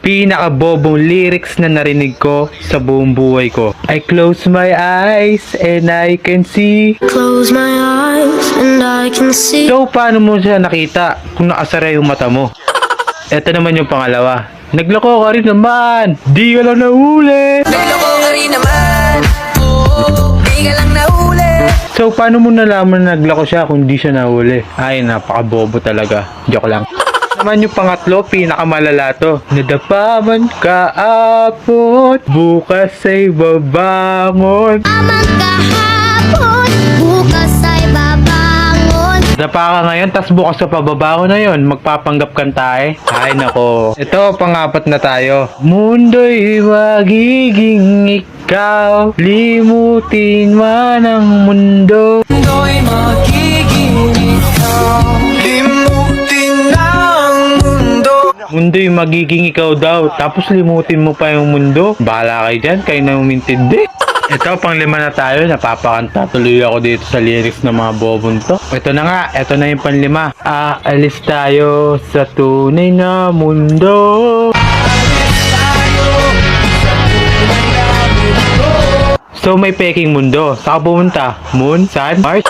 pinakabobong lyrics na narinig ko sa buong buhay ko. I close my eyes and I can see. Close my eyes and I can see. So, paano mo siya nakita kung nakasara yung mata mo? Ito naman yung pangalawa. Nagloko ka rin naman. Di ka lang nahuli. Nagloko ka rin naman. Di ka lang nahuli. So, paano mo nalaman na naglako siya kung di siya nahuli? Ay, napakabobo talaga. Joke lang. Naman yung pangatlo, pinakamalala to. Nadapaman ka apot, bukas ay babangon. Amang kahapon, bukas ay babangon. Nadapa ka ngayon, tas bukas sa pababangon na yun. Magpapanggap kang tae. Ay, nako. Ito, pangapat na tayo. Mundo'y magiging ikaw, limutin man ang mundo. Mundo'y magiging ikaw. Limutin ang mundo. Mundo'y magiging ikaw daw, tapos limutin mo pa yung mundo. Bahala kayo dyan, kayo na umintindi. Ito, panglima na tayo. Napapakanta tuloy ako dito sa lyrics ng mga bobon to. Ito na nga, ito na yung panlima. Aalis tayo sa tunay na mundo. So, may peking mundo. Saan ka pumunta? Moon? Sun? Mars?